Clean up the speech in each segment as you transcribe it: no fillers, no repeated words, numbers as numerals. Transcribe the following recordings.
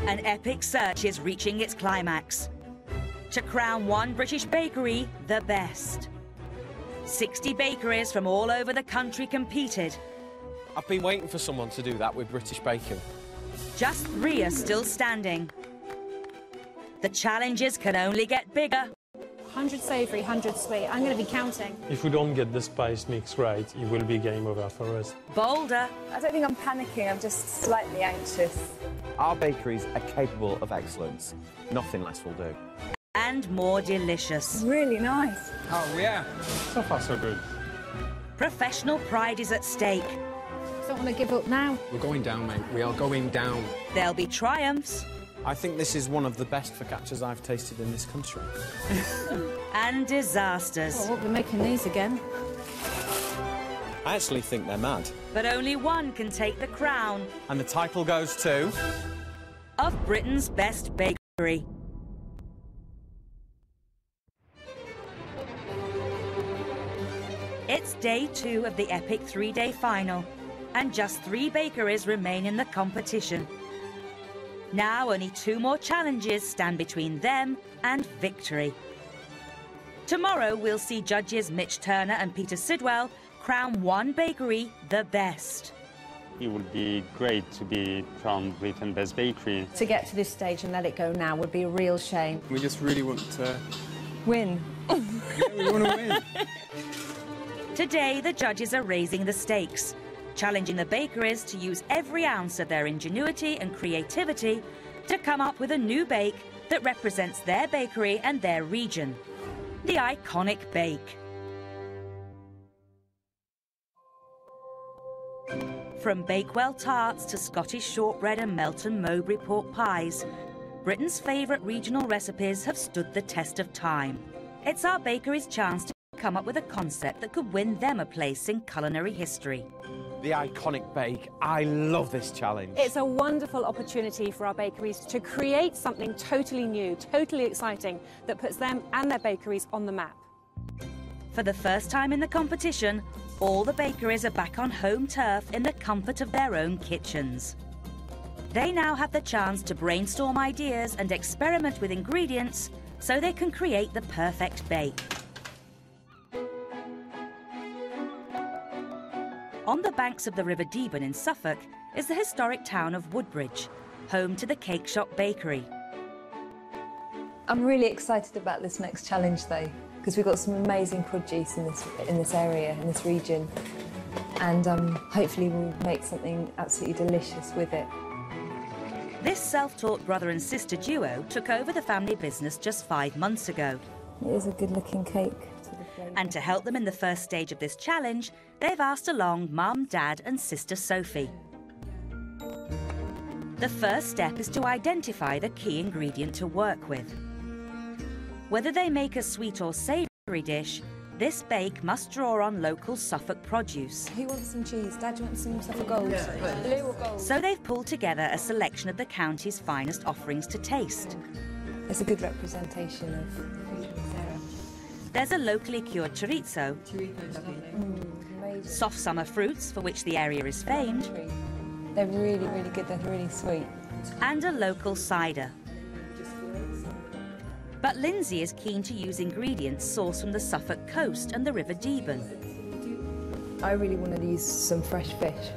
An epic search is reaching its climax to crown one British bakery the best. 60 bakeries from all over the country competed. I've been waiting for someone to do that with British bacon. Just 3 are still standing. The challenges can only get bigger. 100 savoury, 100 sweet. I'm going to be counting. If we don't get the spice mix right, it will be game over for us. Bolder. I don't think I'm panicking, I'm just slightly anxious. Our bakeries are capable of excellence. Nothing less will do. And more delicious. Really nice. Oh, yeah. So far, so good. Professional pride is at stake. I don't want to give up now. We're going down, mate. We are going down. There'll be triumphs. I think this is one of the best focaccias I've tasted in this country. And disasters. Oh, we'll be making these again. I actually think they're mad. But only one can take the crown And the title goes to... of Britain's best bakery. It's day 2 of the epic 3-day final, and just 3 bakeries remain in the competition. Now only 2 more challenges stand between them and victory. Tomorrow we'll see judges Mitch Turner and Peter Sidwell crown one bakery the best. It would be great to be crowned Britain's best bakery. To get to this stage and let it go now would be a real shame. We just really want to... Win. Yeah, we want to win. Today the judges are raising the stakes, challenging the bakeries to use every ounce of their ingenuity and creativity to come up with a new bake that represents their bakery and their region. The iconic bake. From Bakewell tarts to Scottish shortbread and Melton Mowbray pork pies, Britain's favourite regional recipes have stood the test of time. It's our bakery's chance to come up with a concept that could win them a place in culinary history. The iconic bake. I love this challenge. It's a wonderful opportunity for our bakeries to create something totally new, totally exciting, that puts them and their bakeries on the map. For the first time in the competition, all the bakeries are back on home turf in the comfort of their own kitchens. They now have the chance to brainstorm ideas and experiment with ingredients so they can create the perfect bake. On the banks of the River Deben in Suffolk is the historic town of Woodbridge, home to the Cake Shop Bakery. I'm really excited about this next challenge though, because we've got some amazing produce in this area, in this region, and hopefully we'll make something absolutely delicious with it. This self-taught brother and sister duo took over the family business just 5 months ago. It is a good-looking cake. And to help them in the first stage of this challenge, they've asked along Mum, Dad and sister Sophie. The first step is to identify the key ingredient to work with. Whether they make a sweet or savoury dish, this bake must draw on local Suffolk produce. Who wants some cheese? Dad, do you want some Suffolk Gold? Yeah. Blue or gold? So they've pulled together a selection of the county's finest offerings to taste. It's a good representation of Sarah. There's a locally cured chorizo, soft summer fruits, for which the area is famed, They're really, really good, they're really sweet. and a local cider. But Lindsay is keen to use ingredients sourced from the Suffolk coast and the River Deben. I really want to use some fresh fish.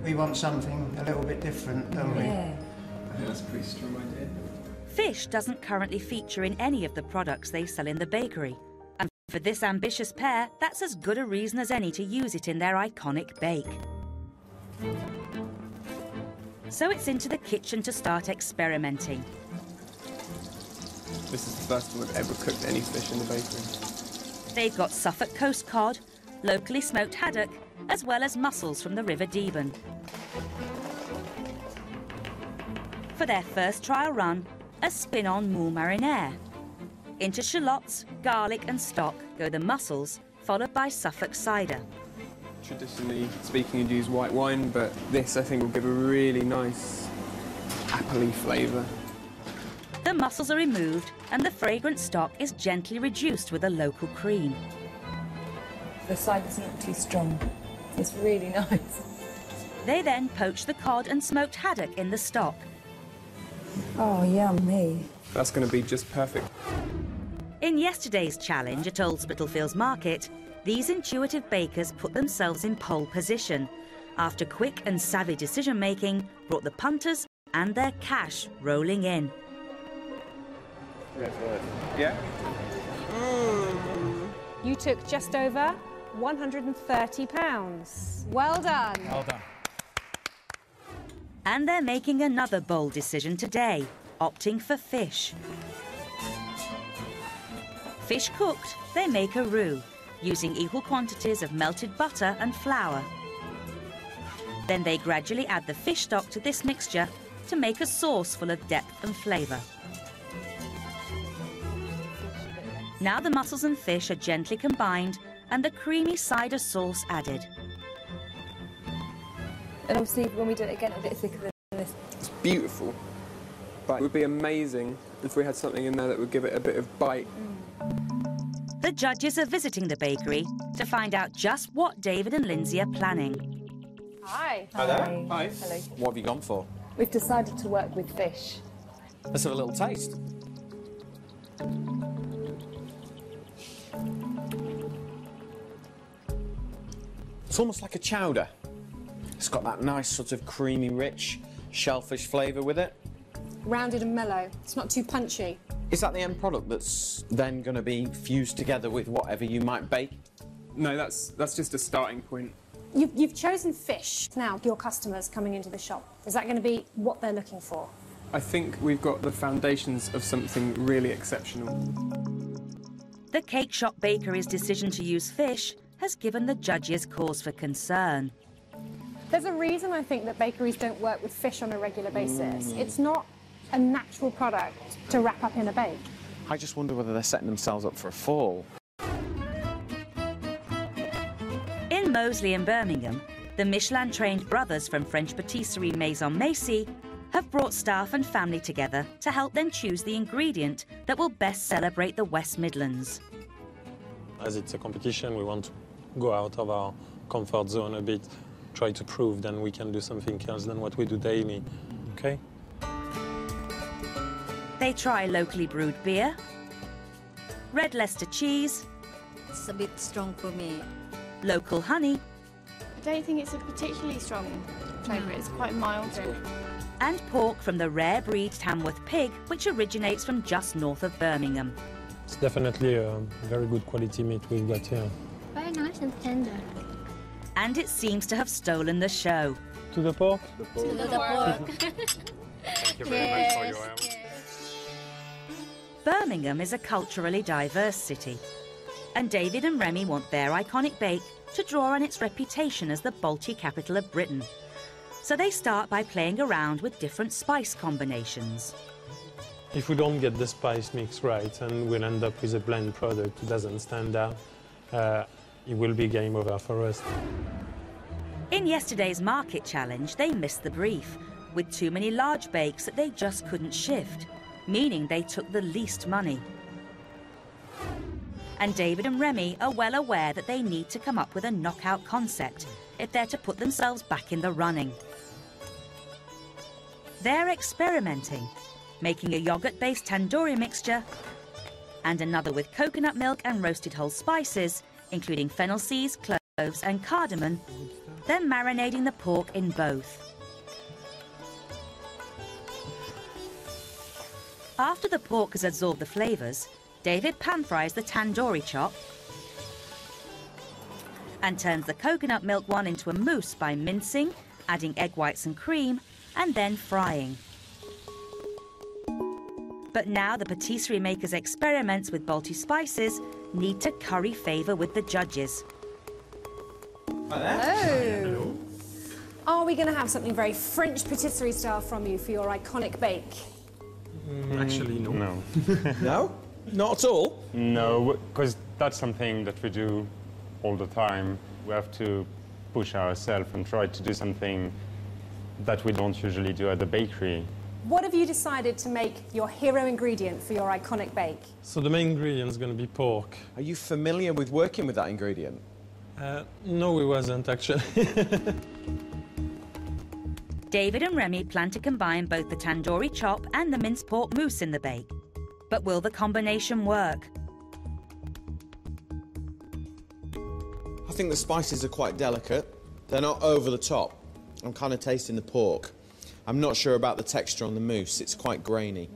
We want something a little bit different, don't we? Yeah. I think that's a pretty strong idea. Fish doesn't currently feature in any of the products they sell in the bakery. And for this ambitious pair, that's as good a reason as any to use it in their iconic bake. So it's into the kitchen to start experimenting. This is the first time I've ever cooked any fish in the bakery. They've got Suffolk coast cod, locally smoked haddock, as well as mussels from the River Deben. For their first trial run, a spin on moule marinaire. Into shallots, garlic and stock go the mussels, followed by Suffolk cider. Traditionally speaking, you'd use white wine, but this I think will give a really nice appley flavour. The mussels are removed and the fragrant stock is gently reduced with a local cream. The cider's not too strong. It's really nice. They then poach the cod and smoked haddock in the stock. Oh, yummy. That's going to be just perfect. In yesterday's challenge at Old Spitalfields Market, these intuitive bakers put themselves in pole position after quick and savvy decision-making brought the punters and their cash rolling in. Yeah? You took just over £130. Well done. Well done. And they're making another bold decision today, opting for fish. Fish cooked, they make a roux, using equal quantities of melted butter and flour. Then they gradually add the fish stock to this mixture to make a sauce full of depth and flavour. Now the mussels and fish are gently combined and the creamy cider sauce added. And obviously, when we do it again, a bit thicker than this. It's beautiful. But it would be amazing if we had something in there that would give it a bit of bite. The judges are visiting the bakery to find out just what David and Lindsay are planning. Hi. Hi there. Hi. Hi. Hello. What have you gone for? We've decided to work with fish. Let's have a little taste. It's almost like a chowder. It's got that nice sort of creamy, rich shellfish flavour with it. Rounded and mellow. It's not too punchy. Is that the end product that's then going to be fused together with whatever you might bake? No, that's just a starting point. You've chosen fish. Now, your customers coming into the shop, is that going to be what they're looking for? I think we've got the foundations of something really exceptional. The Cake Shop Bakery's decision to use fish has given the judges cause for concern. There's a reason I think that bakeries don't work with fish on a regular basis. It's not a natural product to wrap up in a bake. I just wonder whether they're setting themselves up for a fall. In Moseley and Birmingham, the Michelin-trained brothers from French patisserie Maison Macy have brought staff and family together to help them choose the ingredient that will best celebrate the West Midlands. As it's a competition, we want to go out of our comfort zone a bit, try to prove that we can do something else than what we do daily, okay? They try locally brewed beer, red Leicester cheese, It's a bit strong for me. local honey, I don't think it's a particularly strong flavour, it's quite mild. and pork from the rare breed Tamworth pig, which originates from just north of Birmingham. It's definitely a very good quality meat we've got here. Very nice and tender. And it seems to have stolen the show. To the pork? To the pork. Thank you very much for your help. Birmingham is a culturally diverse city, and David and Remy want their iconic bake to draw on its reputation as the Balti capital of Britain. So they start by playing around with different spice combinations. If we don't get the spice mix right and we'll end up with a blend product that doesn't stand out, it will be game over for us. In yesterday's market challenge, they missed the brief, with too many large bakes that they just couldn't shift, meaning they took the least money. And David and Remy are well aware that they need to come up with a knockout concept if they're to put themselves back in the running. They're experimenting, making a yogurt-based tandoori mixture and another with coconut milk and roasted whole spices, including fennel seeds, cloves and cardamom, then marinating the pork in both. After the pork has absorbed the flavours, David pan-fries the tandoori chop and turns the coconut milk one into a mousse by mincing, adding egg whites and cream, and then frying. But now the patisserie maker's experiments with Balti spices need to curry favour with the judges. Hello. Are we going to have something very French patisserie style from you for your iconic bake? Actually, no. No. No? Not at all? No, because that's something that we do all the time. We have to push ourselves and try to do something that we don't usually do at the bakery. What have you decided to make your hero ingredient for your iconic bake? So the main ingredient is going to be pork. Are you familiar with working with that ingredient? No, we wasn't actually. David and Remy plan to combine both the tandoori chop and the minced pork mousse in the bake. But will the combination work? I think the spices are quite delicate. They're not over the top. I'm kind of tasting the pork. I'm not sure about the texture on the mousse. It's quite grainy.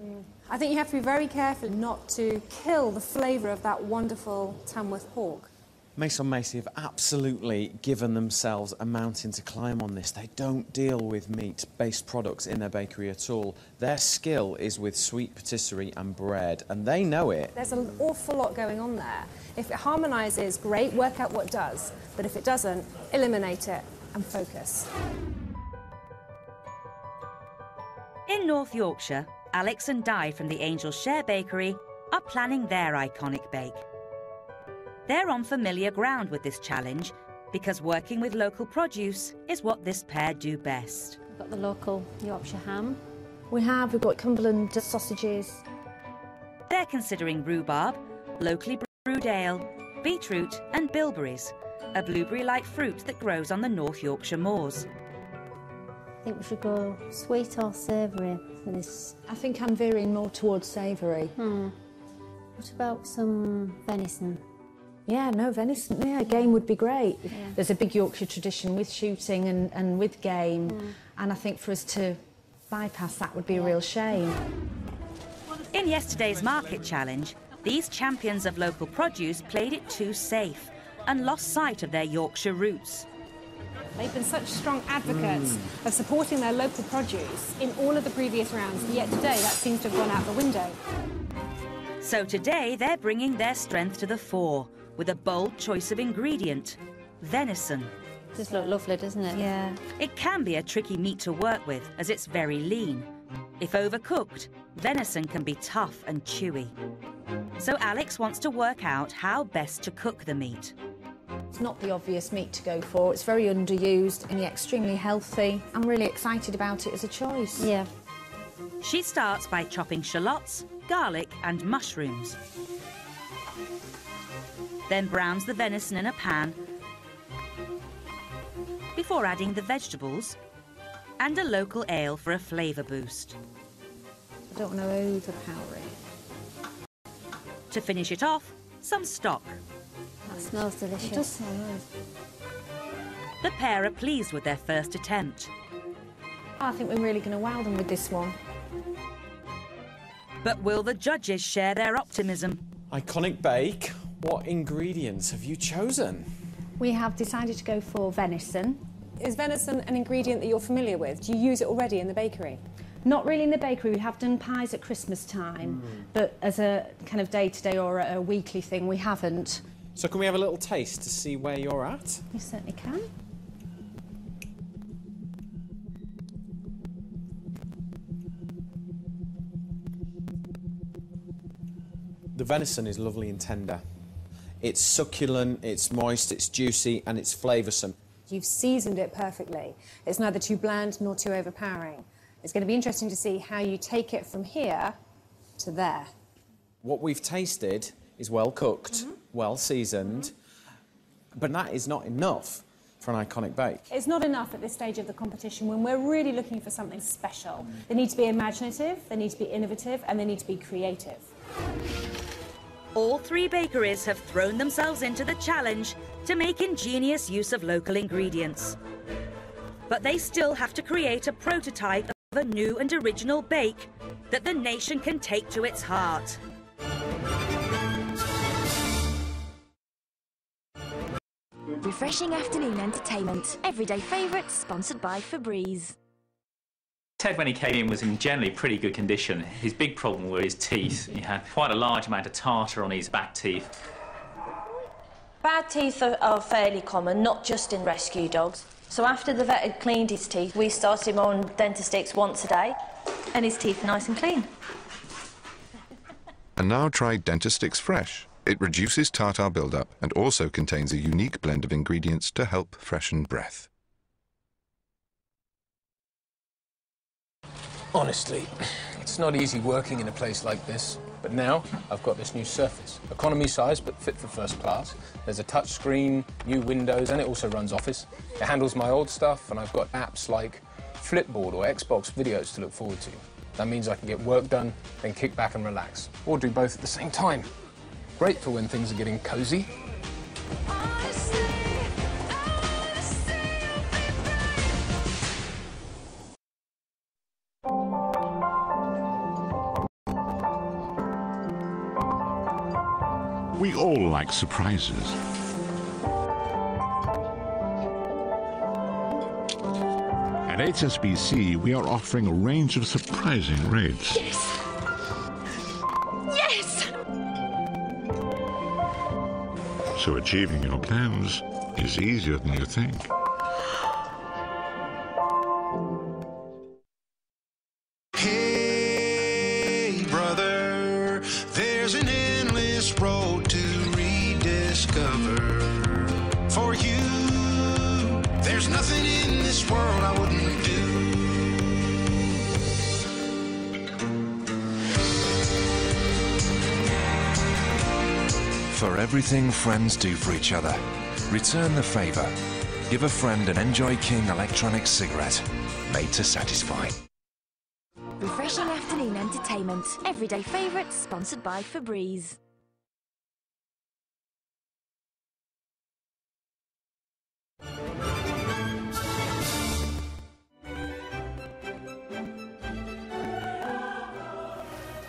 I think you have to be very careful not to kill the flavour of that wonderful Tamworth pork. Mason Macy have absolutely given themselves a mountain to climb on this. They don't deal with meat-based products in their bakery at all. Their skill is with sweet patisserie and bread, and they know it. There's an awful lot going on there. If it harmonises, great, work out what does. But if it doesn't, eliminate it and focus. In North Yorkshire, Alex and Di from the Angel's Share Bakery are planning their iconic bake. They're on familiar ground with this challenge because working with local produce is what this pair do best. We've got the local Yorkshire ham. We've got Cumberland sausages. They're considering rhubarb, locally brewed ale, beetroot and bilberries, a blueberry-like fruit that grows on the North Yorkshire moors. I think we should go sweet or savoury for this. I think I'm veering more towards savoury. What about some venison? Yeah, no, venison, yeah, game would be great. Yeah. There's a big Yorkshire tradition with shooting and with game, and I think for us to bypass that would be a real shame. In yesterday's market challenge, these champions of local produce played it too safe and lost sight of their Yorkshire roots. They've been such strong advocates of supporting their local produce in all of the previous rounds, yet today that seems to have gone out the window. So today they're bringing their strength to the fore with a bold choice of ingredient, venison. Does look lovely, doesn't it? Yeah. It can be a tricky meat to work with as it's very lean. If overcooked, venison can be tough and chewy. So Alex wants to work out how best to cook the meat. It's not the obvious meat to go for. It's very underused and yet extremely healthy. I'm really excited about it as a choice. Yeah. She starts by chopping shallots, garlic and mushrooms. Then browns the venison in a pan before adding the vegetables and a local ale for a flavour boost. I don't want to overpower it. To finish it off, some stock. That smells delicious. It does smell nice. The pair are pleased with their first attempt. I think we're really going to wow them with this one. But will the judges share their optimism? Iconic bake. What ingredients have you chosen? We have decided to go for venison. Is venison an ingredient that you're familiar with? Do you use it already in the bakery? Not really in the bakery. We have done pies at Christmas time, but as a kind of day-to-day or a weekly thing, we haven't. So can we have a little taste to see where you're at? You certainly can. The venison is lovely and tender. It's succulent, it's moist, it's juicy, and it's flavoursome. You've seasoned it perfectly. It's neither too bland nor too overpowering. It's going to be interesting to see how you take it from here to there. What we've tasted is well cooked, well seasoned, but that is not enough for an iconic bake. It's not enough at this stage of the competition when we're really looking for something special. They need to be imaginative, they need to be innovative, and they need to be creative. All three bakeries have thrown themselves into the challenge to make ingenious use of local ingredients. But they still have to create a prototype of a new and original bake that the nation can take to its heart. Refreshing afternoon entertainment. Everyday favourites, sponsored by Febreze. Ted, when he came in, was in generally pretty good condition. His big problem were his teeth. He had quite a large amount of tartar on his back teeth. Bad teeth are fairly common, not just in rescue dogs. So after the vet had cleaned his teeth, we started him on Dentastix once a day, and his teeth are nice and clean. And now try Dentastix Fresh. It reduces tartar buildup and also contains a unique blend of ingredients to help freshen breath. Honestly, it's not easy working in a place like this, but now I've got this new Surface. Economy size, but fit for first class. There's a touch screen, new windows, and it also runs Office. It handles my old stuff, and I've got apps like Flipboard or Xbox videos to look forward to. That means I can get work done, then kick back and relax, or do both at the same time. Great for when things are getting cozy. We all like surprises. At HSBC, we are offering a range of surprising rates. Yes! Yes! So achieving your plans is easier than you think. Hey, brother, there's an endless road to rediscover. For you, there's nothing in this world I wouldn't do. For everything friends do for each other, return the favour. Give a friend an Enjoy King electronic cigarette, made to satisfy. Refreshing afternoon entertainment. Everyday favourites, sponsored by Febreze.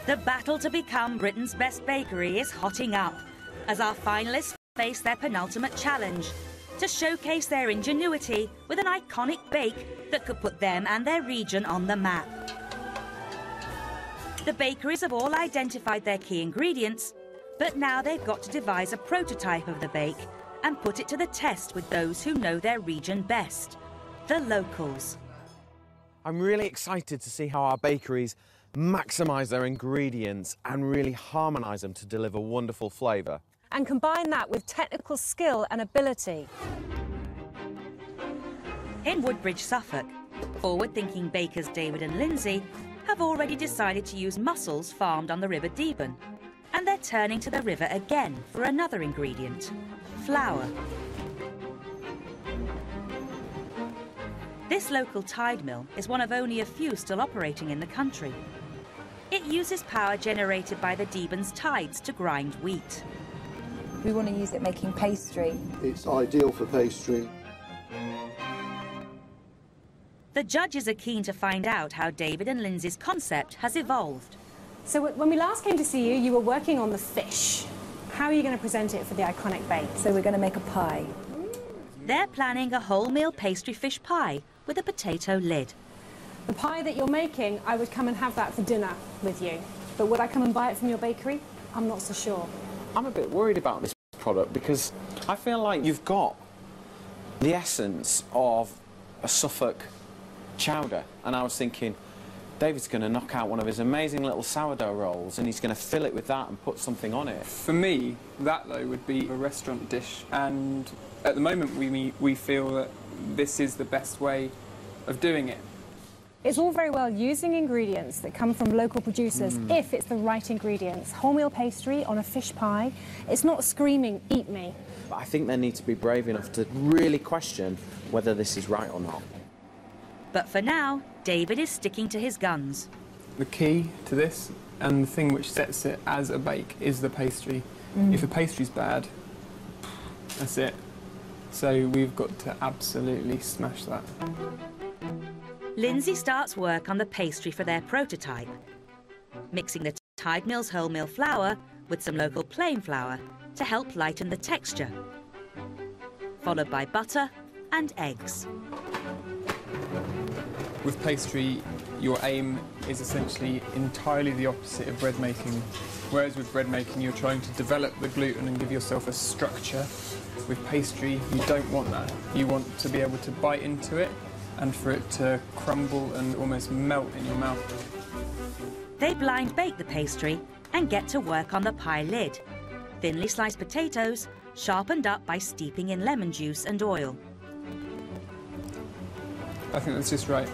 The battle to become Britain's best bakery is hotting up as our finalists face their penultimate challenge to showcase their ingenuity with an iconic bake that could put them and their region on the map. The bakeries have all identified their key ingredients, but now they've got to devise a prototype of the bake and put it to the test with those who know their region best, the locals. I'm really excited to see how our bakeries maximise their ingredients and really harmonise them to deliver wonderful flavour. And combine that with technical skill and ability. In Woodbridge, Suffolk, forward-thinking bakers David and Lindsay have already decided to use mussels farmed on the River Deben, and they're turning to the river again for another ingredient, flour. This local tide mill is one of only a few still operating in the country. It uses power generated by the Deben's tides to grind wheat. We want to use it making pastry. It's ideal for pastry. The judges are keen to find out how David and Lindsay's concept has evolved. So when we last came to see you, you were working on the fish. How are you going to present it for the iconic bake? So we're going to make a pie. They're planning a wholemeal pastry fish pie with a potato lid. The pie that you're making, I would come and have that for dinner with you. But would I come and buy it from your bakery? I'm not so sure. I'm a bit worried about this product because I feel like you've got the essence of a Suffolk chowder, and I was thinking David's going to knock out one of his amazing little sourdough rolls and he's going to fill it with that and put something on it. For me, that though would be a restaurant dish, and at the moment we feel that this is the best way of doing it. It's all very well using ingredients that come from local producers if it's the right ingredients. Wholemeal pastry on a fish pie, it's not screaming, eat me. But I think they need to be brave enough to really question whether this is right or not. But for now, David is sticking to his guns. The key to this, and the thing which sets it as a bake, is the pastry. If the pastry's bad, that's it. So we've got to absolutely smash that. Lindsay starts work on the pastry for their prototype, mixing the Tide Mill's wholemeal flour with some local plain flour to help lighten the texture, followed by butter and eggs. With pastry, your aim is essentially entirely the opposite of bread making. Whereas with bread making, you're trying to develop the gluten and give yourself a structure. With pastry, you don't want that. You want to be able to bite into it and for it to crumble and almost melt in your mouth. They blind bake the pastry and get to work on the pie lid. Thinly sliced potatoes, sharpened up by steeping in lemon juice and oil. I think that's just right.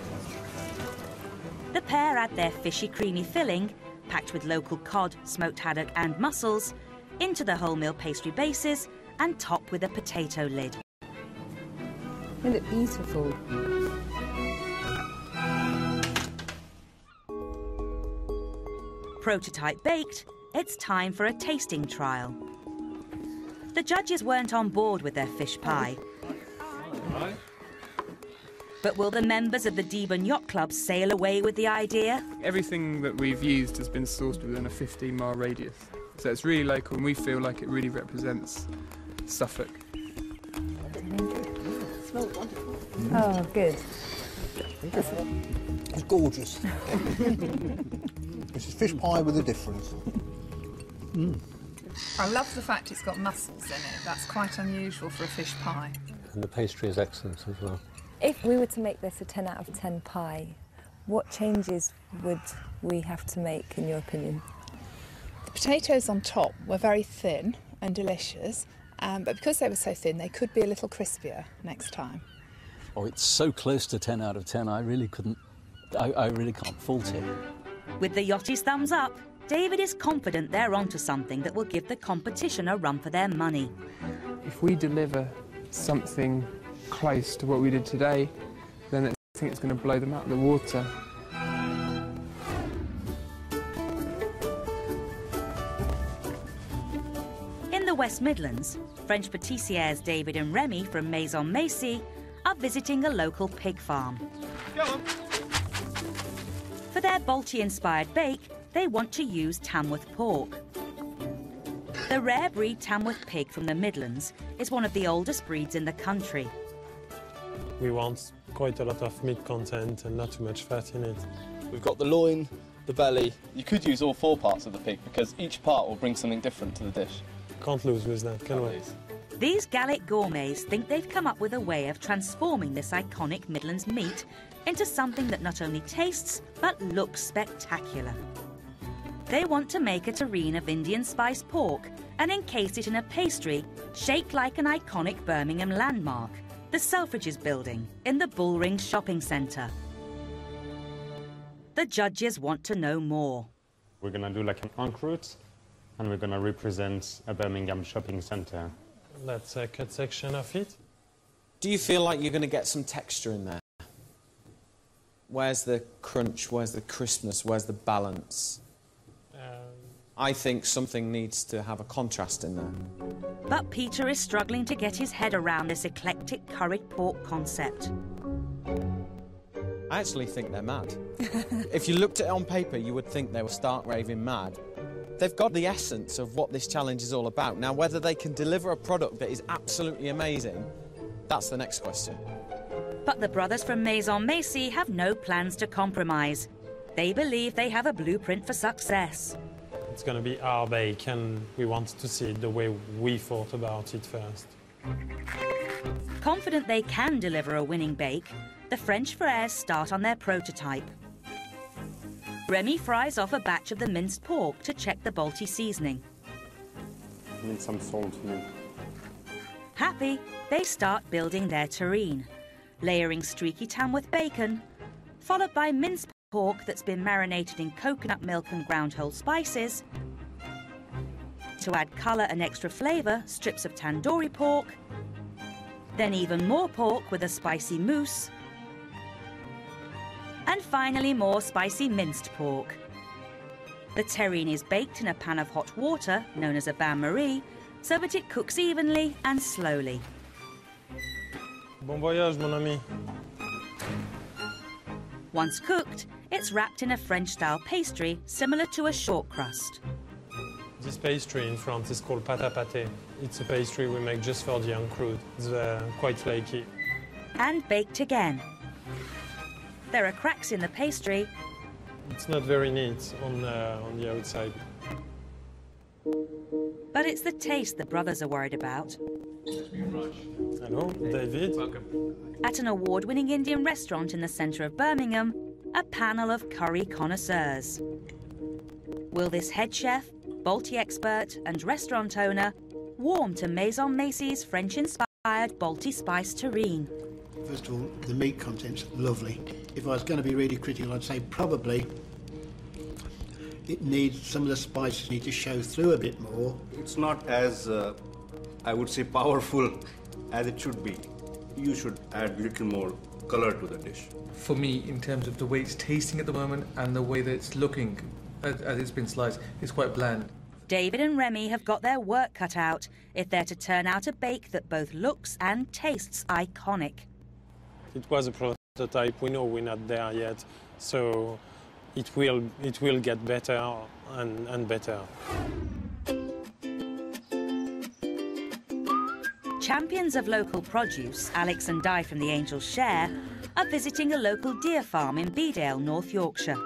The pair add their fishy, creamy filling, packed with local cod, smoked haddock and mussels, into the wholemeal pastry bases and top with a potato lid. They look beautiful. prototype baked, it's time for a tasting trial. The judges weren't on board with their fish pie. But will the members of the Deben Yacht Club sail away with the idea? Everything that we've used has been sourced within a 15-mile radius. So it's really local, and we feel like it really represents Suffolk. Oh, good. It's gorgeous. This is fish pie with a difference. I love the fact it's got mussels in it. That's quite unusual for a fish pie. And the pastry is excellent as well. If we were to make this a 10 out of 10 pie, what changes would we have to make, in your opinion? The potatoes on top were very thin and delicious, but because they were so thin, they could be a little crispier next time. Oh, it's so close to 10 out of 10, I really can't fault it. With the yachty's thumbs up, David is confident they're onto something that will give the competition a run for their money. If we deliver something close to what we did today, then I think it's going to blow them out of the water. In the West Midlands, French pâtissiers David and Remy from Maison Macy are visiting a local pig farm. Go on. For their Balti-inspired bake, they want to use Tamworth pork. The rare breed Tamworth pig from the Midlands is one of the oldest breeds in the country. We want quite a lot of meat content and not too much fat in it. We've got the loin, the belly. You could use all 4 parts of the pig because each part will bring something different to the dish. Can't lose with that, can we? These Gallic gourmets think they've come up with a way of transforming this iconic Midlands meat into something that not only tastes, but looks spectacular. They want to make a terrine of Indian spiced pork and encase it in a pastry shaped like an iconic Birmingham landmark, the Selfridges building in the Bullring shopping centre. The judges want to know more. We're going to do like an encroute, and we're going to represent a Birmingham shopping centre. Let's cut a section of it. Do you feel like you're going to get some texture in there? Where's the crunch? Where's the crispness? Where's the balance? I think something needs to have a contrast in there. But Peter is struggling to get his head around this eclectic curried pork concept. I actually think they're mad. If you looked at it on paper, you would think they were stark raving mad. They've got the essence of what this challenge is all about. Now, whether they can deliver a product that is absolutely amazing, that's the next question. But the brothers from Maison Macy have no plans to compromise. They believe they have a blueprint for success. It's going to be our bake, and we want to see it the way we thought about it first. Confident they can deliver a winning bake, the French frères start on their prototype. Remy fries off a batch of the minced pork to check the Balti seasoning. I need some salt in it. Happy, they start building their terrine, layering streaky Tamworth bacon, followed by minced pork that's been marinated in coconut milk and ground whole spices. To add colour and extra flavour, strips of tandoori pork, then even more pork with a spicy mousse, and finally more spicy minced pork. The terrine is baked in a pan of hot water, known as a bain-marie, so that it cooks evenly and slowly. Bon voyage, mon ami. Once cooked, it's wrapped in a French-style pastry similar to a short crust. This pastry in France is called pâte à pâté. It's a pastry we make just for the encroute. It's quite flaky. And baked again. There are cracks in the pastry. It's not very neat on the outside. But it's the taste the brothers are worried about. Hello, David. Welcome. At an award-winning Indian restaurant in the centre of Birmingham, a panel of curry connoisseurs. Will this head chef, Balti expert and restaurant owner warm to Maison Macy's French-inspired Balti spice terrine? First of all, the meat content's lovely. If I was going to be really critical, I'd say probably it needs, some of the spices need to show through a bit more. It's not as, I would say, powerful as it should be. You should add a little more color to the dish. For me, in terms of the way it's tasting at the moment and the way that it's looking, as it's been sliced, it's quite bland. David and Remy have got their work cut out if they're to turn out a bake that both looks and tastes iconic. It was a prototype. We know we're not there yet, so it will get better and better. Champions of local produce, Alex and Di from the Angel's Share, are visiting a local deer farm in Bedale, North Yorkshire.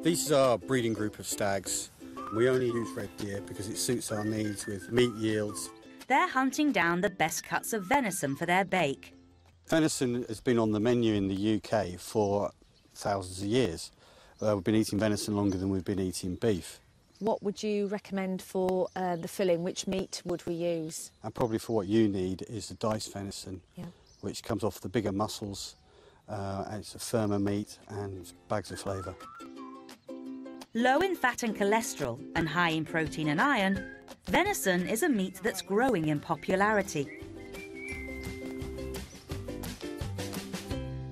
These are our breeding group of stags. We only use red deer because it suits our needs with meat yields. They're hunting down the best cuts of venison for their bake. Venison has been on the menu in the UK for thousands of years. We've been eating venison longer than we've been eating beef. What would you recommend for the filling? Which meat would we use? And probably for what you need is the diced venison, which comes off the bigger muscles, and it's a firmer meat and bags of flavour. Low in fat and cholesterol and high in protein and iron, venison is a meat that's growing in popularity.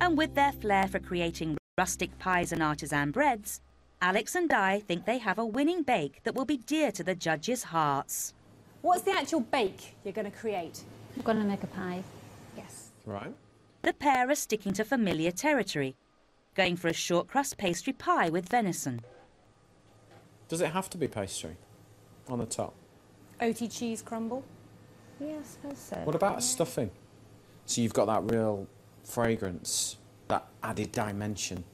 And with their flair for creating rustic pies and artisan breads, Alex and Di think they have a winning bake that will be dear to the judges' hearts. What's the actual bake you're going to create? I'm going to make a pie. Yes. Right. The pair are sticking to familiar territory, going for a short crust pastry pie with venison. Does it have to be pastry on the top? Oaty cheese crumble? Yeah, I suppose so. What about stuffing? So you've got that real fragrance, that added dimension,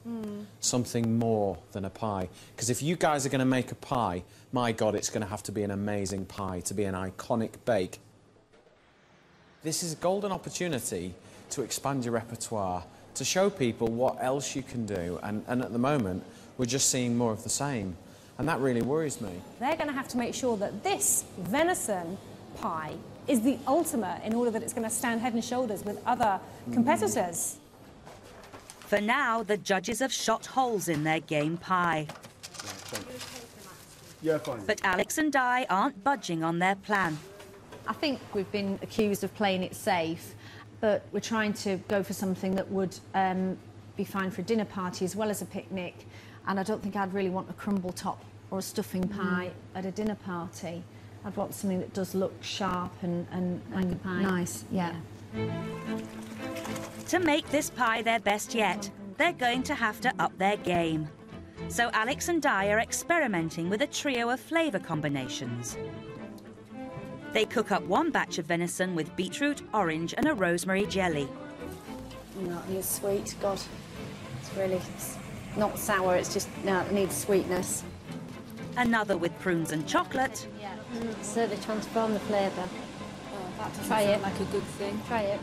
something more than a pie. Because if you guys are going to make a pie, my God, it's going to have to be an amazing pie, to be an iconic bake. This is a golden opportunity to expand your repertoire, to show people what else you can do, and at the moment, we're just seeing more of the same. And that really worries me. They're going to have to make sure that this venison pie is the ultimate in order that it's going to stand head and shoulders with other competitors. For now, the judges have shot holes in their game pie. Yeah, fine. But Alex and Di aren't budging on their plan. I think we've been accused of playing it safe, but we're trying to go for something that would be fine for a dinner party as well as a picnic. And I don't think I'd really want a crumble top or a stuffing pie at a dinner party. I'd want something that does look sharp and Like a pie. nice. Yeah. To make this pie their best yet, they're going to have to up their game. So Alex and Di are experimenting with a trio of flavour combinations. They cook up one batch of venison with beetroot, orange and a rosemary jelly. No, it needs sweet. God, it's not sour, it's just, no, it needs sweetness. Another with prunes and chocolate. Yeah, certainly transform the flavour. Oh, that doesn't Try sound it. like a good thing. Try it.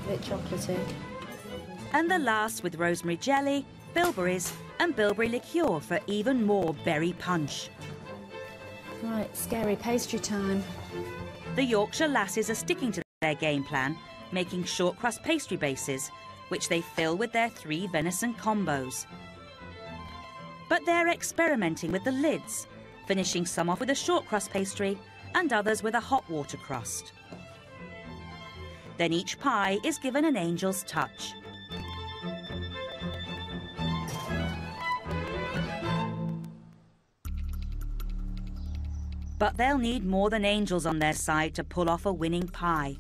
A bit chocolatey. And the last with rosemary jelly, bilberries and bilberry liqueur for even more berry punch. Right, scary pastry time. The Yorkshire lasses are sticking to their game plan, making short crust pastry bases, which they fill with their 3 venison combos. But they're experimenting with the lids, finishing some off with a short crust pastry and others with a hot water crust. Then each pie is given an angel's touch. But they'll need more than angels on their side to pull off a winning pie.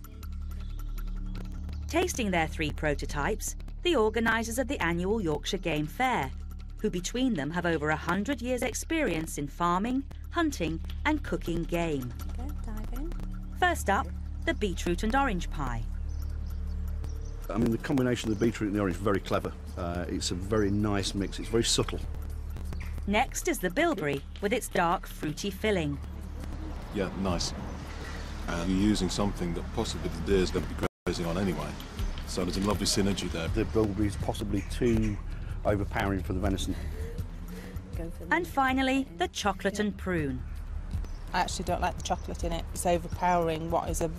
Tasting their 3 prototypes, the organisers of the annual Yorkshire Game Fair, who between them have over 100 years' experience in farming, hunting and cooking game. Dive in. First up, the beetroot and orange pie. I mean, the combination of the beetroot and the orange is very clever. It's a very nice mix, it's very subtle. Next is the bilberry, with its dark, fruity filling. Yeah, nice. And you're using something that possibly the deer's going to be grazing on anyway. So there's a lovely synergy there. The bilberry is possibly too overpowering for the venison. And finally, the chocolate and prune. I actually don't like the chocolate in it. It's overpowering what is a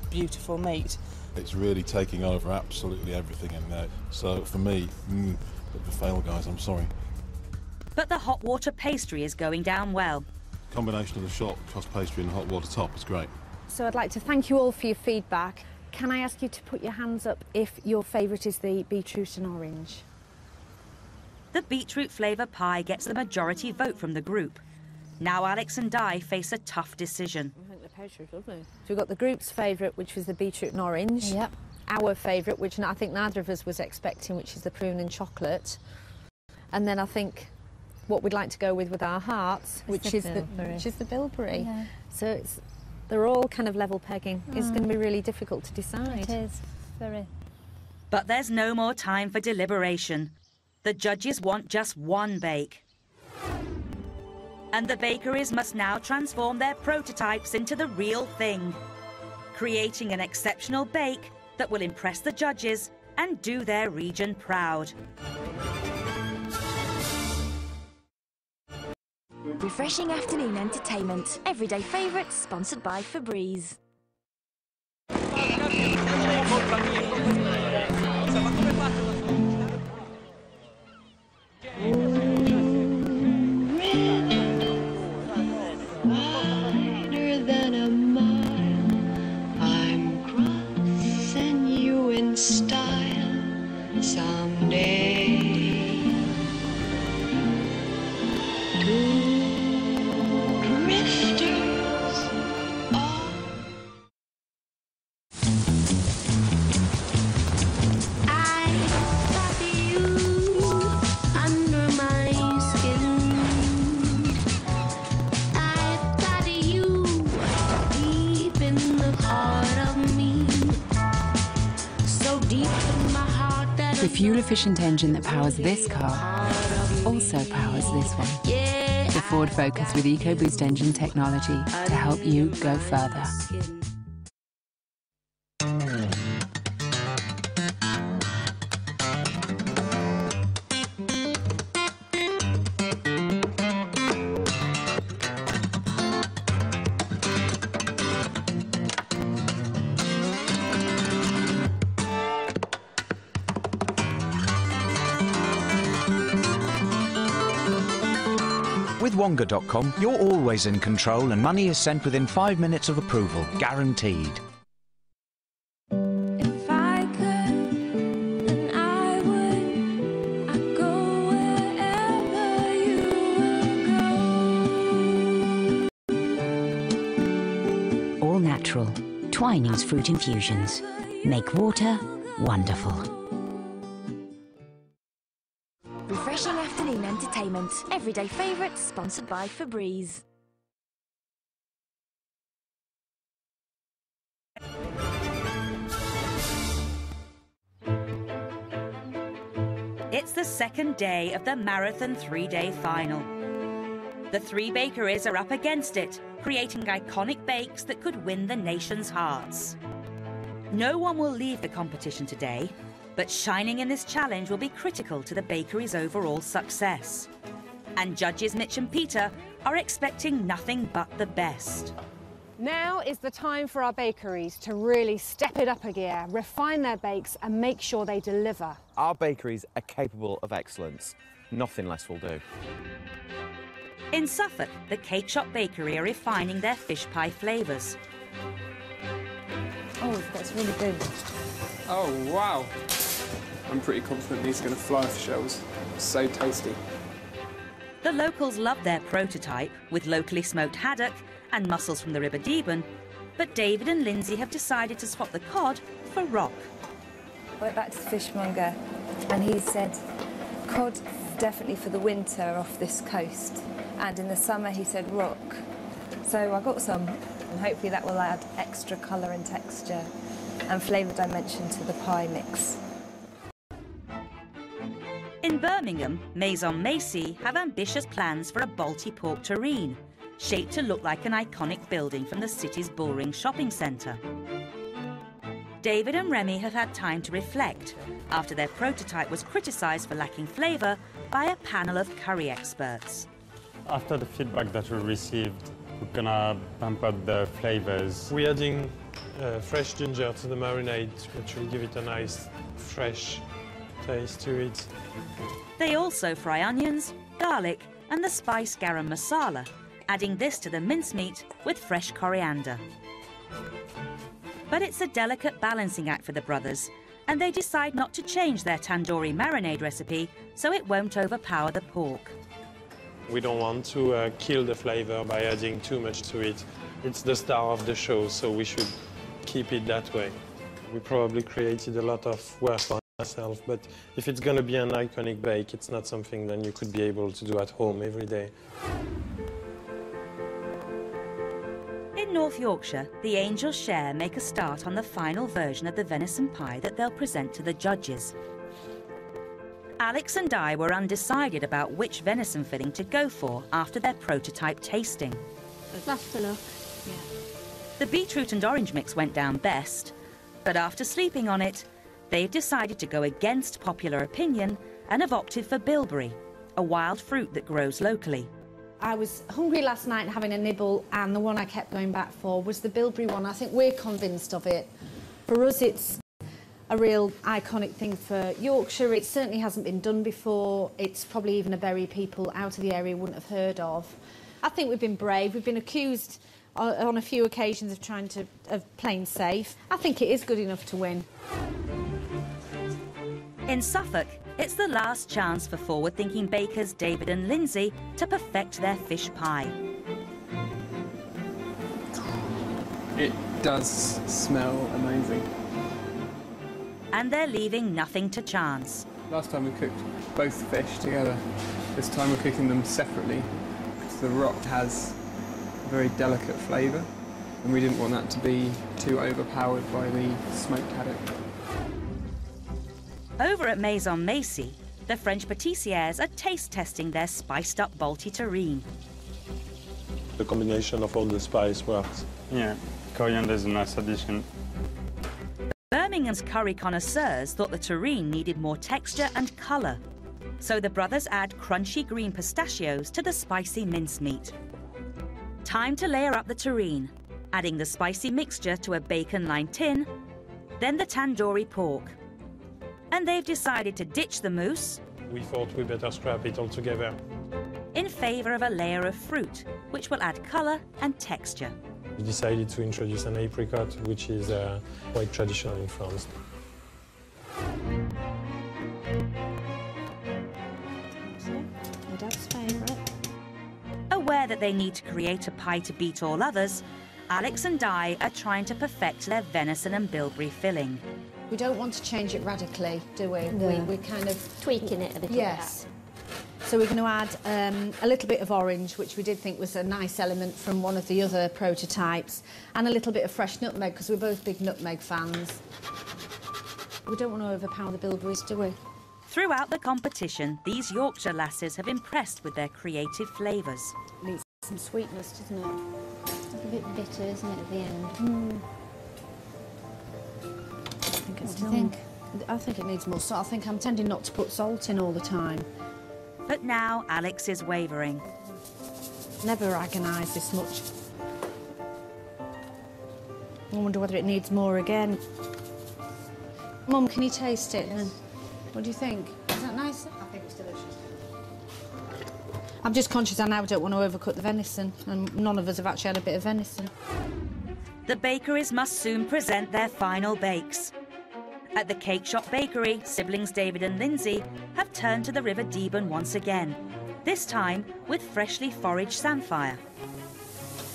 beautiful meat. It's really taking over absolutely everything in there. So for me, bit of a fail, guys, I'm sorry. But the hot water pastry is going down well. Combination of the short crust pastry and the hot water top is great. So I'd like to thank you all for your feedback. Can I ask you to put your hands up if your favourite is the beetroot and orange? The beetroot flavour pie gets the majority vote from the group. Now Alex and Di face a tough decision. I think the pastry's lovely. So we've got the group's favourite, which was the beetroot and orange. Yep. Our favourite, which I think neither of us was expecting, which is the prune and chocolate. And then I think what we'd like to go with our hearts, which is the bilberry. Yeah. So they're all kind of level pegging. It's going to be really difficult to decide. It is, very. But there's no more time for deliberation. The judges want just one bake. And the bakeries must now transform their prototypes into the real thing, creating an exceptional bake that will impress the judges and do their region proud. Refreshing afternoon entertainment. Everyday favourites, sponsored by Febreze. Wider than a mile, I'm crossing you in style someday. The fuel-efficient engine that powers this car also powers this one. The Ford Focus with EcoBoost engine technology to help you go further. With Wonga.com, you're always in control and money is sent within 5 minutes of approval, guaranteed. If I could, then I would. I'd go wherever you will go. All natural. Twinings fruit infusions. Make water wonderful. Refreshing afternoon entertainment. Everyday favourites, sponsored by Febreze. It's the second day of the marathon 3-day final. The 3 bakeries are up against it, creating iconic bakes that could win the nation's hearts. No one will leave the competition today, but shining in this challenge will be critical to the bakery's overall success. And judges Mitch and Peter are expecting nothing but the best. Now is the time for our bakeries to really step it up a gear, refine their bakes and make sure they deliver. Our bakeries are capable of excellence. Nothing less will do. In Suffolk, the Cake Shop Bakery are refining their fish pie flavours. Oh, that's really good. Oh, wow. I'm pretty confident these are going to fly off the shelves. So tasty. The locals love their prototype, with locally smoked haddock and mussels from the River Deben, but David and Lindsay have decided to swap the cod for rock. I went back to the fishmonger and he said cod definitely for the winter off this coast, and in the summer he said rock. So I got some, and hopefully that will add extra colour and texture and flavour dimension to the pie mix. In Birmingham, Maison Macy have ambitious plans for a Balti pork terrine, shaped to look like an iconic building from the city's Bullring shopping centre. David and Remy have had time to reflect after their prototype was criticised for lacking flavour by a panel of curry experts. After the feedback that we received, we're gonna bump up the flavors. We're adding fresh ginger to the marinade, which will give it a nice, fresh taste to it. They also fry onions, garlic and the spice garam masala, adding this to the mincemeat with fresh coriander. But it's a delicate balancing act for the brothers, and they decide not to change their tandoori marinade recipe so it won't overpower the pork. We don't want to kill the flavor by adding too much to it. It's the star of the show, so we should keep it that way. We probably created a lot of work for ourselves, but if it's going to be an iconic bake, it's not something that you could be able to do at home every day. In North Yorkshire, the Angels Share make a start on the final version of the venison pie that they'll present to the judges. Alex and Di were undecided about which venison filling to go for after their prototype tasting. That's the look. The beetroot and orange mix went down best, but after sleeping on it, they've decided to go against popular opinion and have opted for bilberry, a wild fruit that grows locally. I was hungry last night having a nibble, and the one I kept going back for was the bilberry one. I think we're convinced of it. For us, it's a real iconic thing for Yorkshire. It certainly hasn't been done before. It's probably even a berry people out of the area wouldn't have heard of. I think we've been brave. We've been accused on a few occasions of playing safe. I think it is good enough to win. In Suffolk, it's the last chance for forward-thinking bakers David and Lindsay to perfect their fish pie. It does smell amazing. And they're leaving nothing to chance. Last time we cooked both fish together. This time we're cooking them separately because the rock has a very delicate flavour and we didn't want that to be too overpowered by the smoked haddock. Over at Maison Macy, the French pâtissiers are taste testing their spiced-up Balti terrine. The combination of all the spice works. Yeah, coriander is a nice addition. Birmingham's curry connoisseurs thought the terrine needed more texture and colour, so the brothers add crunchy green pistachios to the spicy mincemeat. Time to layer up the terrine, adding the spicy mixture to a bacon-lined tin, then the tandoori pork. And they've decided to ditch the mousse. We thought we better scrap it all together. In favour of a layer of fruit, which will add colour and texture. We decided to introduce an apricot, which is quite traditional in France. My dad's favourite. Aware that they need to create a pie to beat all others, Alex and Di are trying to perfect their venison and bilberry filling. We don't want to change it radically, do we? No. We're kind of tweaking it a bit. Yes. So we're going to add a little bit of orange, which we did think was a nice element from one of the other prototypes, and a little bit of fresh nutmeg, because we're both big nutmeg fans. We don't want to overpower the bilberries, do we? Throughout the competition, these Yorkshire lasses have impressed with their creative flavours. Needs some sweetness, doesn't it? It's a bit bitter, isn't it, at the end? I think it needs more salt. I think I'm tending not to put salt in all the time. But now Alex is wavering. Never agonised this much. I wonder whether it needs more again. Mum, can you taste it? Yes. What do you think? Is that nice? I think it's delicious. I'm just conscious I now don't want to overcook the venison, and none of us have actually had a bit of venison. The bakeries must soon present their final bakes. At the Cake Shop Bakery, siblings David and Lindsay have turned to the River Deben once again, this time with freshly foraged samphire.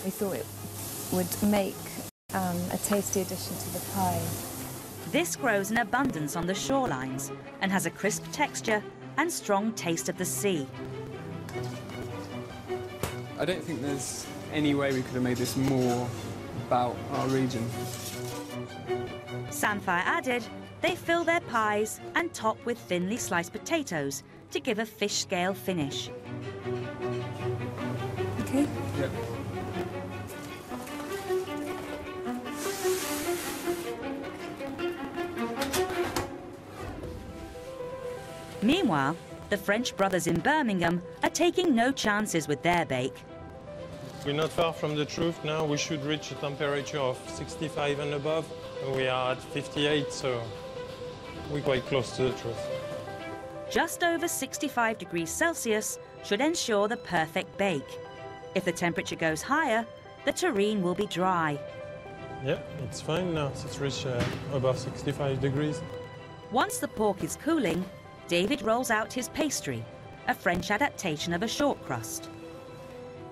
We thought it would make a tasty addition to the pie. This grows in abundance on the shorelines and has a crisp texture and strong taste of the sea. I don't think there's any way we could have made this more about our region. Samphire added, they fill their pies and top with thinly sliced potatoes to give a fish scale finish. Okay. Yep. Meanwhile, the French brothers in Birmingham are taking no chances with their bake. We're not far from the truth now. We should reach a temperature of 65 and above. And we are at 58, so we're quite close to the truth. Just over 65 degrees Celsius should ensure the perfect bake. If the temperature goes higher, the terrine will be dry. Yeah, it's fine now. It's reached above 65 degrees. Once the pork is cooling, David rolls out his pastry, a French adaptation of a short crust.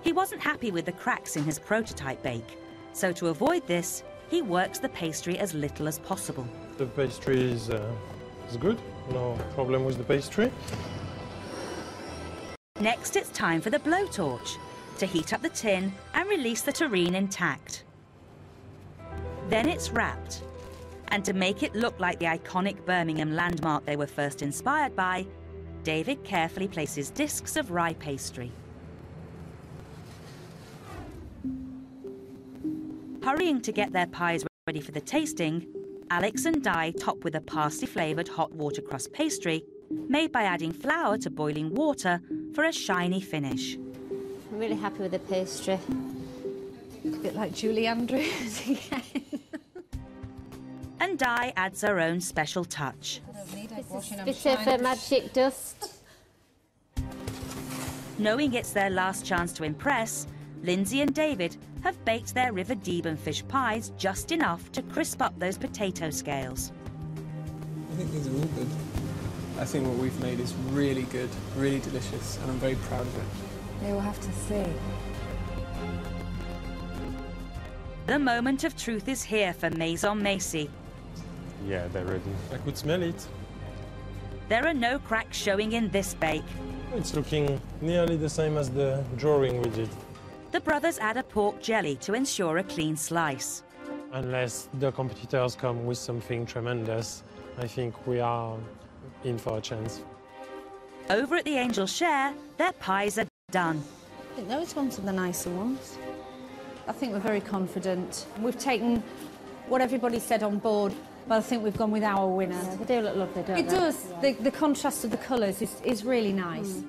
He wasn't happy with the cracks in his prototype bake, so to avoid this, he works the pastry as little as possible. The pastry is good, no problem with the pastry. Next, it's time for the blowtorch to heat up the tin and release the terrine intact. Then it's wrapped. And to make it look like the iconic Birmingham landmark they were first inspired by, David carefully places discs of rye pastry. Hurrying to get their pies ready for the tasting, Alex and Di top with a parsley-flavoured hot watercrust pastry made by adding flour to boiling water for a shiny finish. I'm really happy with the pastry. A bit like Julie Andrews again. And Di adds her own special touch. Bit of magic dust. Knowing it's their last chance to impress, Lindsay and David have baked their River Deben fish pies just enough to crisp up those potato scales. I think these are all good. I think what we've made is really good, really delicious, and I'm very proud of it. They will have to see. The moment of truth is here for Maison Macy. Yeah, they're ready. I could smell it. There are no cracks showing in this bake. It's looking nearly the same as the drawing we did. The brothers add a pork jelly to ensure a clean slice. Unless the competitors come with something tremendous, I think we are in for a chance. Over at the Angel Share, their pies are done. I think those ones are the nicer ones. I think we're very confident. We've taken what everybody said on board, but I think we've gone with our winner. Yeah, they do look lovely, don't It they? does. The contrast of the colours is really nice.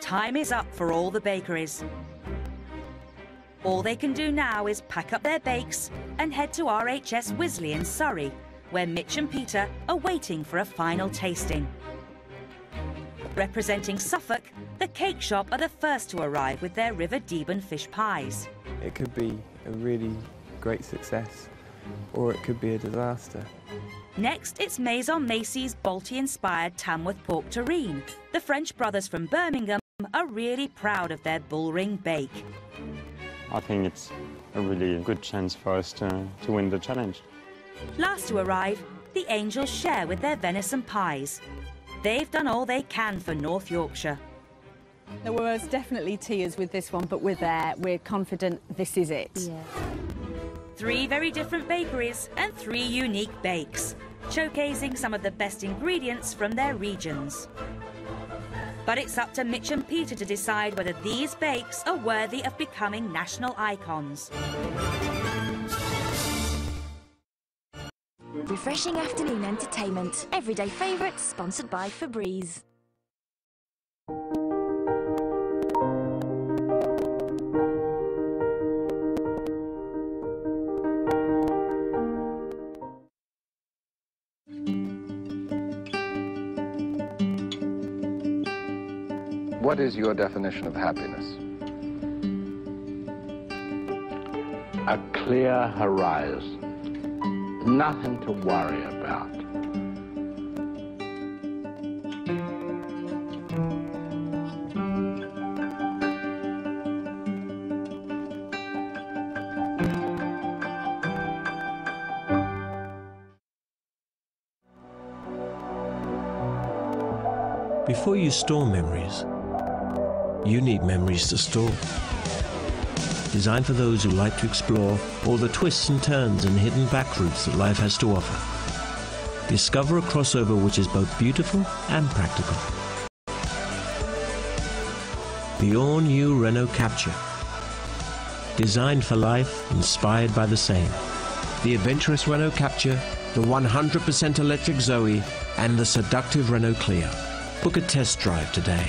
Time is up for all the bakeries. All they can do now is pack up their bakes and head to RHS Wisley in Surrey, where Mitch and Peter are waiting for a final tasting. Representing Suffolk, the Cake Shop are the first to arrive with their River Deben fish pies. It could be a really great success, or it could be a disaster. Next, it's Maison Macy's Balti-inspired Tamworth pork terrine. The French brothers from Birmingham are really proud of their bullring bake. I think it's a really good chance for us to win the challenge. Last to arrive, the Angels Share with their venison pies. They've done all they can for North Yorkshire. There was definitely tears with this one, but we're there. We're confident this is it. Yeah. 3 very different bakeries and 3 unique bakes, showcasing some of the best ingredients from their regions. But it's up to Mitch and Peter to decide whether these bakes are worthy of becoming national icons. Refreshing afternoon entertainment. Everyday favourites, sponsored by Febreze. What is your definition of happiness? A clear horizon. Nothing to worry about. Before you store memories, you need memories to store. Designed for those who like to explore all the twists and turns and hidden back routes that life has to offer. Discover a crossover which is both beautiful and practical. The all-new Renault Captur. Designed for life, inspired by the same. The adventurous Renault Captur, the 100% electric Zoe, and the seductive Renault Clio. Book a test drive today.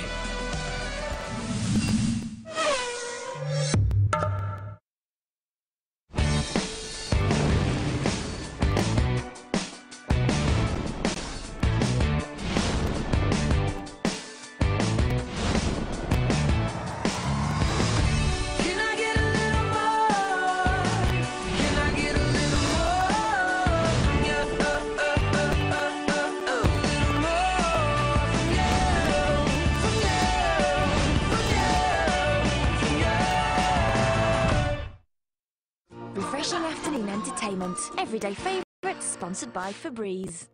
Entertainment. Everyday favourites, sponsored by Febreze.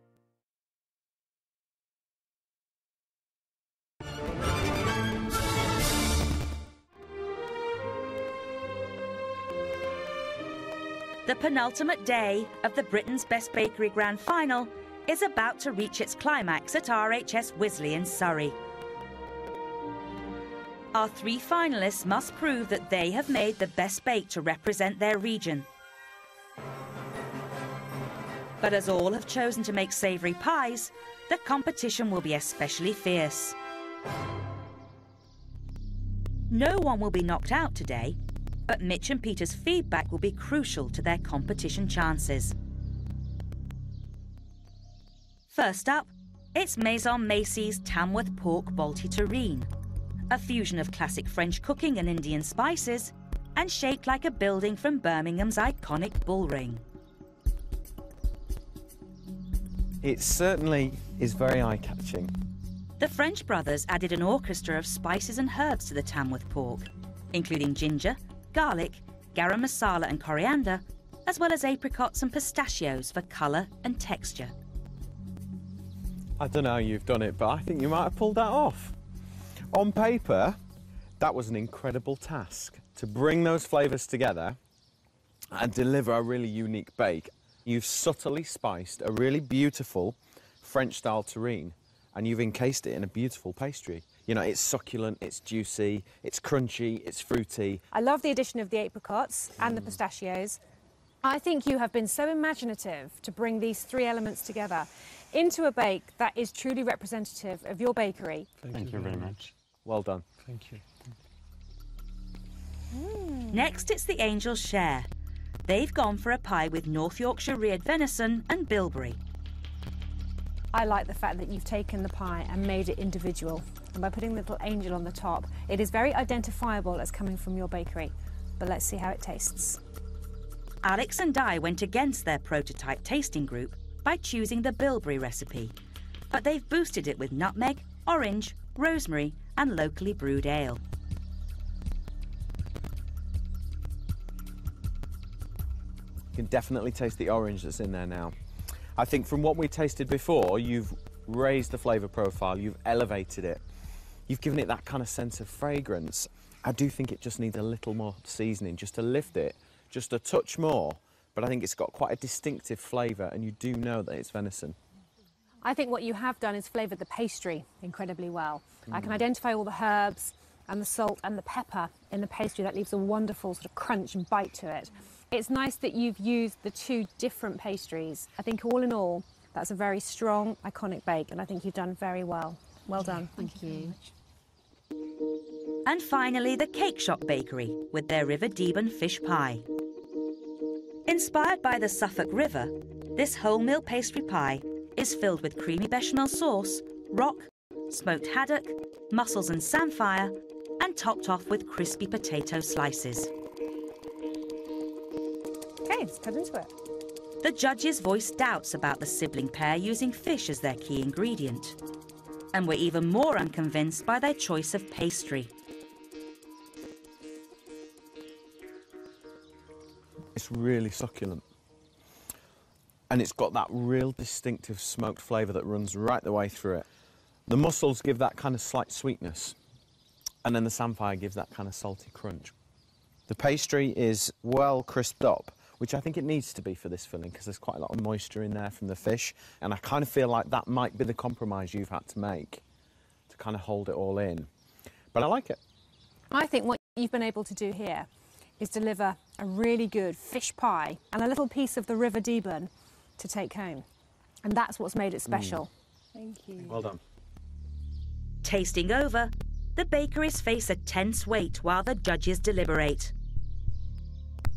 The penultimate day of the Britain's Best Bakery Grand Final is about to reach its climax at RHS Wisley in Surrey. Our 3 finalists must prove that they have made the best bake to represent their region. But as all have chosen to make savoury pies, the competition will be especially fierce. No one will be knocked out today, but Mitch and Peter's feedback will be crucial to their competition chances. First up, it's Maison Macy's Tamworth Pork Balti Terrine, a fusion of classic French cooking and Indian spices, and shaped like a building from Birmingham's iconic Bullring. It certainly is very eye-catching. The French brothers added an orchestra of spices and herbs to the Tamworth pork, including ginger, garlic, garam masala and coriander, as well as apricots and pistachios for colour and texture. I don't know how you've done it, but I think you might have pulled that off. On paper, that was an incredible task, to bring those flavours together and deliver a really unique bake. You've subtly spiced a really beautiful French-style terrine, and you've encased it in a beautiful pastry. You know, it's succulent, it's juicy, it's crunchy, it's fruity. I love the addition of the apricots and the pistachios. I think you have been so imaginative to bring these 3 elements together into a bake that is truly representative of your bakery. Thank you very much. Well done. Thank you. Next, it's the Angel's Share. They've gone for a pie with North Yorkshire reared venison and bilberry. I like the fact that you've taken the pie and made it individual. And by putting the little angel on the top, it is very identifiable as coming from your bakery. But let's see how it tastes. Alex and Di went against their prototype tasting group by choosing the bilberry recipe. But they've boosted it with nutmeg, orange, rosemary and locally brewed ale. You can definitely taste the orange that's in there now. I think from what we tasted before, you've raised the flavour profile, you've elevated it, you've given it that kind of sense of fragrance. I do think it just needs a little more seasoning, just to lift it, just a touch more, but I think it's got quite a distinctive flavour and you do know that it's venison. I think what you have done is flavoured the pastry incredibly well. I can identify all the herbs and the salt and the pepper in the pastry. That leaves a wonderful sort of crunch and bite to it. It's nice that you've used the 2 different pastries. I think all in all, that's a very strong, iconic bake, and I think you've done very well. Well done. Thank you. And finally, the Cake Shop Bakery with their River Deben fish pie. Inspired by the Suffolk River, this wholemeal pastry pie is filled with creamy bechamel sauce, rock, smoked haddock, mussels and samphire, and topped off with crispy potato slices. Okay, let's cut into it. The judges voiced doubts about the sibling pair using fish as their key ingredient, and were even more unconvinced by their choice of pastry. It's really succulent. And it's got that real distinctive smoked flavour that runs right the way through it. The mussels give that kind of slight sweetness, and then the samphire gives that kind of salty crunch. The pastry is well crisped up, which I think it needs to be for this filling because there's quite a lot of moisture in there from the fish, and I kind of feel like that might be the compromise you've had to make to kind of hold it all in. But I like it. I think what you've been able to do here is deliver a really good fish pie and a little piece of the River Deben to take home. And that's what's made it special. Thank you. Well done. Tasting over, the bakeries face a tense wait while the judges deliberate.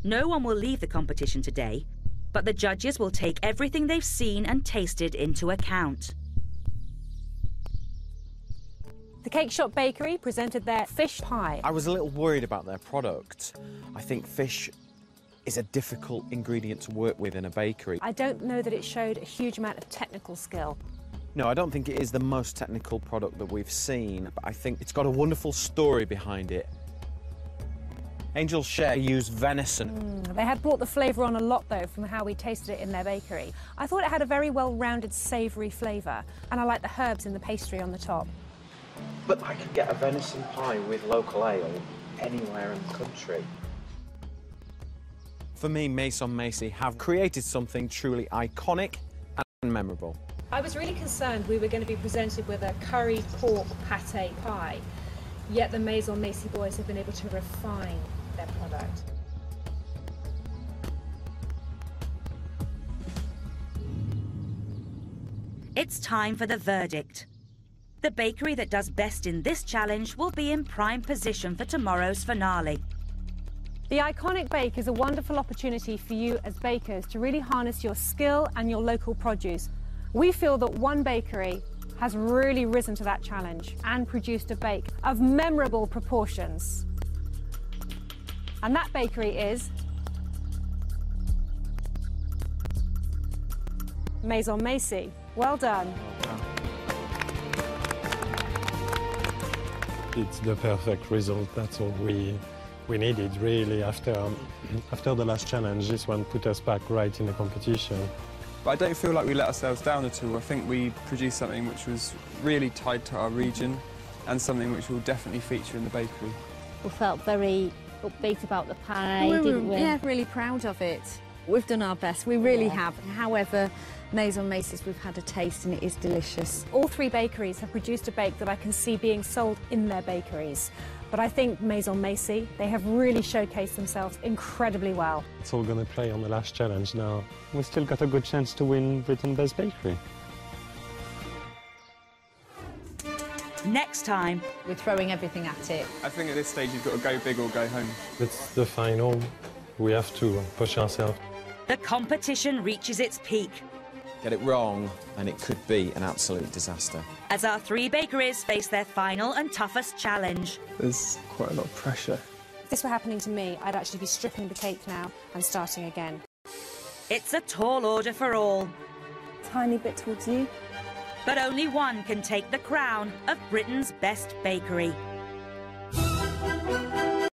No one will leave the competition today, but the judges will take everything they've seen and tasted into account. The Cake Shop Bakery presented their fish pie. I was a little worried about their product. I think fish is a difficult ingredient to work with in a bakery. I don't know that it showed a huge amount of technical skill. No, I don't think it is the most technical product that we've seen, but I think it's got a wonderful story behind it. Angel Share used venison. They had brought the flavour on a lot, though, from how we tasted it in their bakery. I thought it had a very well-rounded, savoury flavour, and I like the herbs in the pastry on the top. But I could get a venison pie with local ale anywhere in the country. For me, Maison Macy have created something truly iconic and memorable. I was really concerned we were going to be presented with a curry pork pâté pie, yet the Maison Macy boys have been able to refine their product. It's time for the verdict. The bakery that does best in this challenge will be in prime position for tomorrow's finale. The Iconic Bake is a wonderful opportunity for you as bakers to really harness your skill and your local produce. We feel that one bakery has really risen to that challenge and produced a bake of memorable proportions. And that bakery is Maison Macy. Well done. It's the perfect result. That's all we needed, really. After the last challenge, this one put us back right in the competition. But I don't feel like we let ourselves down at all. I think we produced something which was really tied to our region and something which will definitely feature in the bakery. We felt very upbeat about the pie, didn't we? Yeah, really proud of it. We've done our best, we really have. However, Maison Macy's, we've had a taste and it is delicious. All three bakeries have produced a bake that I can see being sold in their bakeries. But I think Maison Macy, they have really showcased themselves incredibly well. It's all going to play on the last challenge now. We've still got a good chance to win Britain's Best Bakery. Next time, we're throwing everything at it. I think at this stage you've got to go big or go home. It's the final. We have to push ourselves. The competition reaches its peak. Get it wrong, and it could be an absolute disaster. As our three bakeries face their final and toughest challenge. There's quite a lot of pressure. If this were happening to me, I'd actually be stripping the cake now and starting again. It's a tall order for all. Tiny bit towards you. But only one can take the crown of Britain's best bakery.